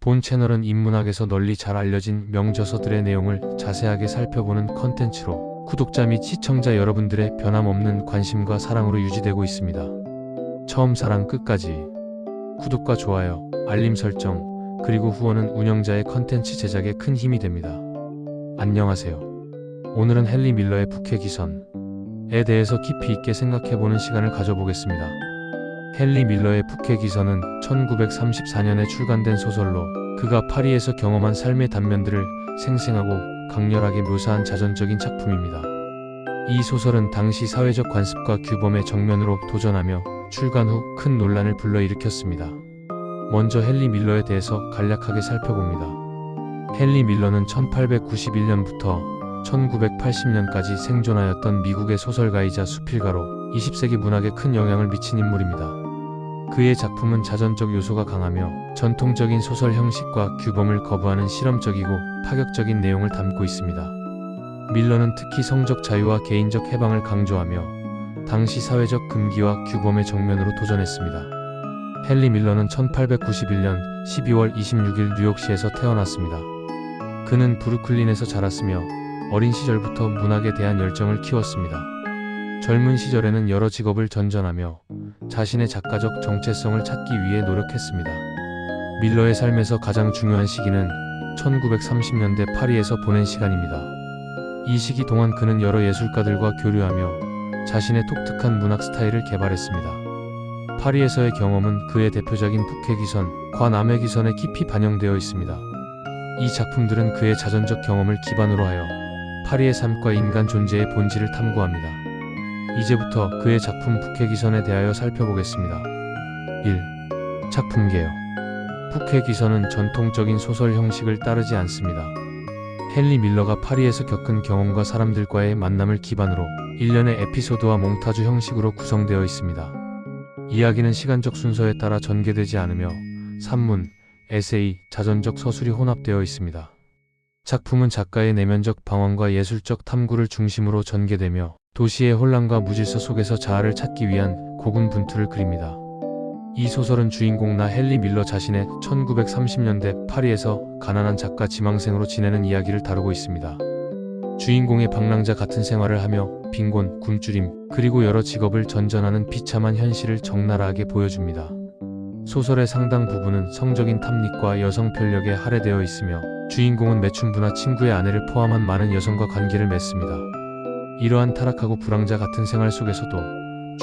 본 채널은 인문학에서 널리 잘 알려진 명저서들의 내용을 자세하게 살펴보는 컨텐츠로 구독자 및 시청자 여러분들의 변함없는 관심과 사랑으로 유지되고 있습니다. 처음 사랑 끝까지 구독과 좋아요, 알림 설정, 그리고 후원은 운영자의 컨텐츠 제작에 큰 힘이 됩니다. 안녕하세요. 오늘은 헨리 밀러의 북해기선에 대해서 깊이 있게 생각해보는 시간을 가져보겠습니다. 헨리 밀러의 북해기선은 1934년에 출간된 소설로 그가 파리에서 경험한 삶의 단면들을 생생하고 강렬하게 묘사한 자전적인 작품입니다. 이 소설은 당시 사회적 관습과 규범의 정면으로 도전하며 출간 후 큰 논란을 불러일으켰습니다. 먼저 헨리 밀러에 대해서 간략하게 살펴봅니다. 헨리 밀러는 1891년부터 1980년까지 생존하였던 미국의 소설가이자 수필가로 20세기 문학에 큰 영향을 미친 인물입니다. 그의 작품은 자전적 요소가 강하며 전통적인 소설 형식과 규범을 거부하는 실험적이고 파격적인 내용을 담고 있습니다. 밀러는 특히 성적 자유와 개인적 해방을 강조하며 당시 사회적 금기와 규범의 정면으로 도전했습니다. 헨리 밀러는 1891년 12월 26일 뉴욕시에서 태어났습니다. 그는 브루클린에서 자랐으며 어린 시절부터 문학에 대한 열정을 키웠습니다. 젊은 시절에는 여러 직업을 전전하며 자신의 작가적 정체성을 찾기 위해 노력했습니다. 밀러의 삶에서 가장 중요한 시기는 1930년대 파리에서 보낸 시간입니다. 이 시기 동안 그는 여러 예술가들과 교류하며 자신의 독특한 문학 스타일을 개발했습니다. 파리에서의 경험은 그의 대표작인 북해기선과 남해기선에 깊이 반영되어 있습니다. 이 작품들은 그의 자전적 경험을 기반으로 하여 파리의 삶과 인간 존재의 본질을 탐구합니다. 이제부터 그의 작품 북해기선에 대하여 살펴보겠습니다. 1. 작품 개요. 북해기선은 전통적인 소설 형식을 따르지 않습니다. 헨리 밀러가 파리에서 겪은 경험과 사람들과의 만남을 기반으로 일련의 에피소드와 몽타주 형식으로 구성되어 있습니다. 이야기는 시간적 순서에 따라 전개되지 않으며 산문, 에세이, 자전적 서술이 혼합되어 있습니다. 작품은 작가의 내면적 방황과 예술적 탐구를 중심으로 전개되며 도시의 혼란과 무질서 속에서 자아를 찾기 위한 고군분투를 그립니다. 이 소설은 주인공 헨리 밀러 자신의 1930년대 파리에서 가난한 작가 지망생으로 지내는 이야기를 다루고 있습니다. 주인공의 방랑자 같은 생활을 하며 빈곤, 굶주림, 그리고 여러 직업을 전전하는 비참한 현실을 적나라하게 보여줍니다. 소설의 상당 부분은 성적인 탐닉과 여성 편력에 할애되어 있으며 주인공은 매춘부나 친구의 아내를 포함한 많은 여성과 관계를 맺습니다. 이러한 타락하고 불황자 같은 생활 속에서도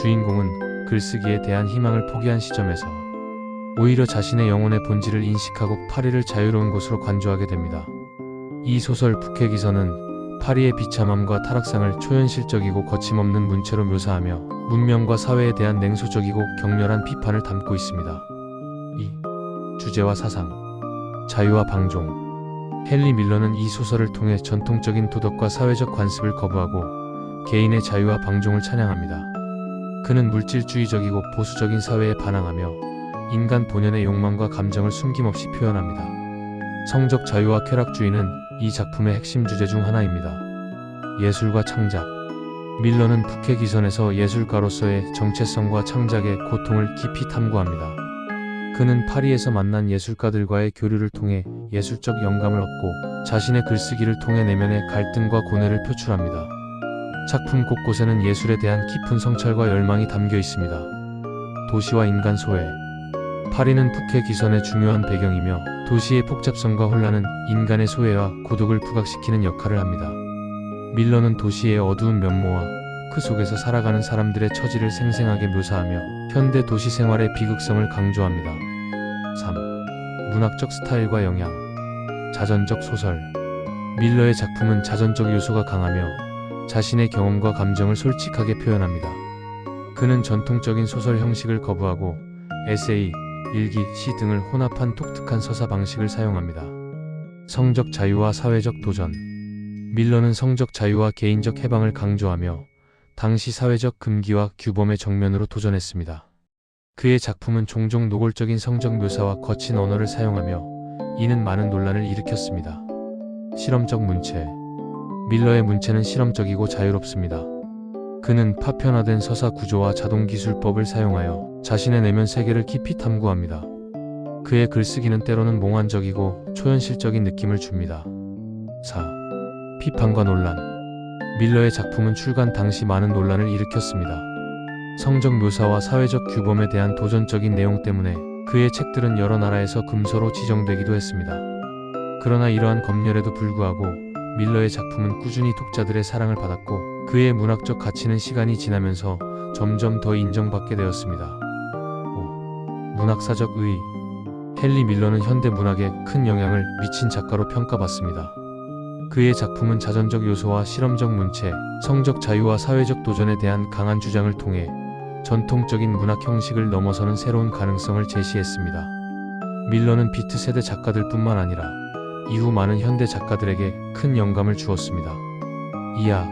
주인공은 글쓰기에 대한 희망을 포기한 시점에서 오히려 자신의 영혼의 본질을 인식하고 파리를 자유로운 곳으로 간주하게 됩니다. 이 소설 북해기선은 파리의 비참함과 타락상을 초현실적이고 거침없는 문체로 묘사하며 문명과 사회에 대한 냉소적이고 격렬한 비판을 담고 있습니다. 2. 주제와 사상. 자유와 방종. 헨리 밀러는 이 소설을 통해 전통적인 도덕과 사회적 관습을 거부하고 개인의 자유와 방종을 찬양합니다. 그는 물질주의적이고 보수적인 사회에 반항하며 인간 본연의 욕망과 감정을 숨김없이 표현합니다. 성적 자유와 쾌락주의는 이 작품의 핵심 주제 중 하나입니다. 예술과 창작. 밀러는 북해기선에서 예술가로서의 정체성과 창작의 고통을 깊이 탐구합니다. 그는 파리에서 만난 예술가들과의 교류를 통해 예술적 영감을 얻고 자신의 글쓰기를 통해 내면의 갈등과 고뇌를 표출합니다. 작품 곳곳에는 예술에 대한 깊은 성찰과 열망이 담겨 있습니다. 도시와 인간 소외. 파리는 북해기선의 중요한 배경이며 도시의 복잡성과 혼란은 인간의 소외와 고독을 부각시키는 역할을 합니다. 밀러는 도시의 어두운 면모와 그 속에서 살아가는 사람들의 처지를 생생하게 묘사하며 현대 도시 생활의 비극성을 강조합니다. 3. 문학적 스타일과 영향. 자전적 소설. 밀러의 작품은 자전적 요소가 강하며 자신의 경험과 감정을 솔직하게 표현합니다. 그는 전통적인 소설 형식을 거부하고 에세이, 일기, 시 등을 혼합한 독특한 서사 방식을 사용합니다. 성적 자유와 사회적 도전. 밀러는 성적 자유와 개인적 해방을 강조하며 당시 사회적 금기와 규범의 정면으로 도전했습니다. 그의 작품은 종종 노골적인 성적 묘사와 거친 언어를 사용하며 이는 많은 논란을 일으켰습니다. 실험적 문체. 밀러의 문체는 실험적이고 자유롭습니다. 그는 파편화된 서사 구조와 자동기술법을 사용하여 자신의 내면 세계를 깊이 탐구합니다. 그의 글쓰기는 때로는 몽환적이고 초현실적인 느낌을 줍니다. 4. 비판과 논란. 밀러의 작품은 출간 당시 많은 논란을 일으켰습니다. 성적 묘사와 사회적 규범에 대한 도전적인 내용 때문에 그의 책들은 여러 나라에서 금서로 지정되기도 했습니다. 그러나 이러한 검열에도 불구하고 밀러의 작품은 꾸준히 독자들의 사랑을 받았고 그의 문학적 가치는 시간이 지나면서 점점 더 인정받게 되었습니다. 5. 문학사적 의의. 헨리 밀러는 현대 문학에 큰 영향을 미친 작가로 평가받습니다. 그의 작품은 자전적 요소와 실험적 문체, 성적 자유와 사회적 도전에 대한 강한 주장을 통해 전통적인 문학 형식을 넘어서는 새로운 가능성을 제시했습니다. 밀러는 비트 세대 작가들뿐만 아니라 이후 많은 현대 작가들에게 큰 영감을 주었습니다. 이하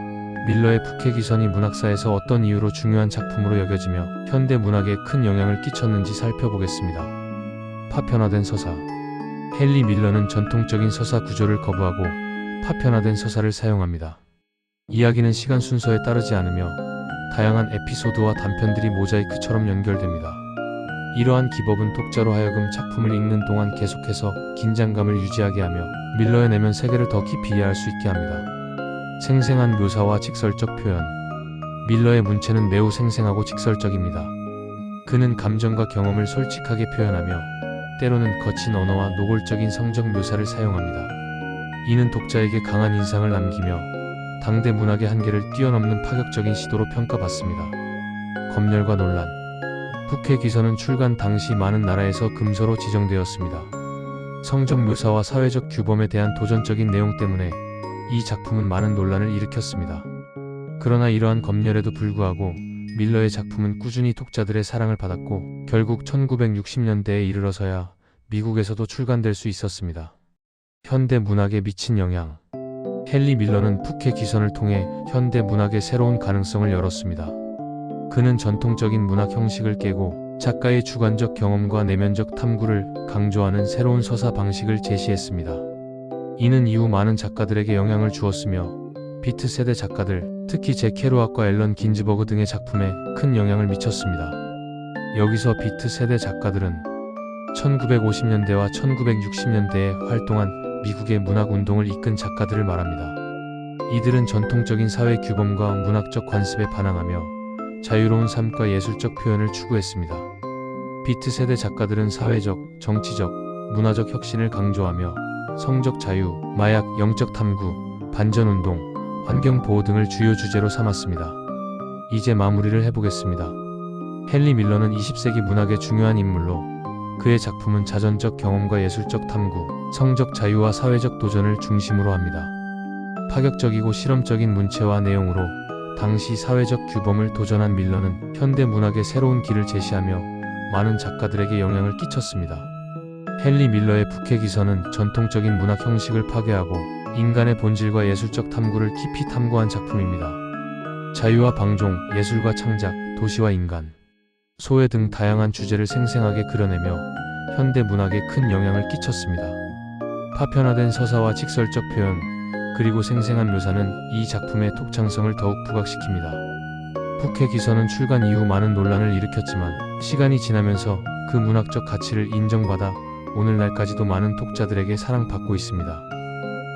밀러의 북해기선이 문학사에서 어떤 이유로 중요한 작품으로 여겨지며 현대 문학에 큰 영향을 끼쳤는지 살펴보겠습니다. 파편화된 서사. 헨리 밀러는 전통적인 서사 구조를 거부하고 파편화된 서사를 사용합니다. 이야기는 시간 순서에 따르지 않으며 다양한 에피소드와 단편들이 모자이크처럼 연결됩니다. 이러한 기법은 독자로 하여금 작품을 읽는 동안 계속해서 긴장감을 유지하게 하며 밀러의 내면 세계를 더 깊이 이해할 수 있게 합니다. 생생한 묘사와 직설적 표현. 밀러의 문체는 매우 생생하고 직설적입니다. 그는 감정과 경험을 솔직하게 표현하며 때로는 거친 언어와 노골적인 성적 묘사를 사용합니다. 이는 독자에게 강한 인상을 남기며 당대 문학의 한계를 뛰어넘는 파격적인 시도로 평가받습니다. 검열과 논란. 북해기선은 출간 당시 많은 나라에서 금서로 지정되었습니다. 성적 묘사와 사회적 규범에 대한 도전적인 내용 때문에 이 작품은 많은 논란을 일으켰습니다. 그러나 이러한 검열에도 불구하고 밀러의 작품은 꾸준히 독자들의 사랑을 받았고 결국 1960년대에 이르러서야 미국에서도 출간될 수 있었습니다. 현대 문학에 미친 영향. 헨리 밀러는 북해기선을 통해 현대 문학의 새로운 가능성을 열었습니다. 그는 전통적인 문학 형식을 깨고 작가의 주관적 경험과 내면적 탐구를 강조하는 새로운 서사 방식을 제시했습니다. 이는 이후 많은 작가들에게 영향을 주었으며 비트 세대 작가들, 특히 잭 케루악과 앨런 긴즈버그 등의 작품에 큰 영향을 미쳤습니다. 여기서 비트 세대 작가들은 1950년대와 1960년대에 활동한 미국의 문학 운동을 이끈 작가들을 말합니다. 이들은 전통적인 사회 규범과 문학적 관습에 반항하며 자유로운 삶과 예술적 표현을 추구했습니다. 비트 세대 작가들은 사회적, 정치적, 문화적 혁신을 강조하며 성적 자유, 마약, 영적 탐구, 반전운동, 환경보호 등을 주요 주제로 삼았습니다. 이제 마무리를 해보겠습니다. 헨리 밀러는 20세기 문학의 중요한 인물로 그의 작품은 자전적 경험과 예술적 탐구, 성적 자유와 사회적 도전을 중심으로 합니다. 파격적이고 실험적인 문체와 내용으로 당시 사회적 규범을 도전한 밀러는 현대 문학의 새로운 길을 제시하며 많은 작가들에게 영향을 끼쳤습니다. 헨리 밀러의 북해기선은 전통적인 문학 형식을 파괴하고 인간의 본질과 예술적 탐구를 깊이 탐구한 작품입니다. 자유와 방종, 예술과 창작, 도시와 인간, 소외 등 다양한 주제를 생생하게 그려내며 현대 문학에 큰 영향을 끼쳤습니다. 파편화된 서사와 직설적 표현, 그리고 생생한 묘사는 이 작품의 독창성을 더욱 부각시킵니다. 북해기선은 출간 이후 많은 논란을 일으켰지만 시간이 지나면서 그 문학적 가치를 인정받아 오늘날까지도 많은 독자들에게 사랑받고 있습니다.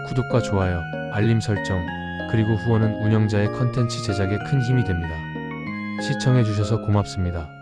구독과 좋아요, 알림 설정, 그리고 후원은 운영자의 컨텐츠 제작에 큰 힘이 됩니다. 시청해주셔서 고맙습니다.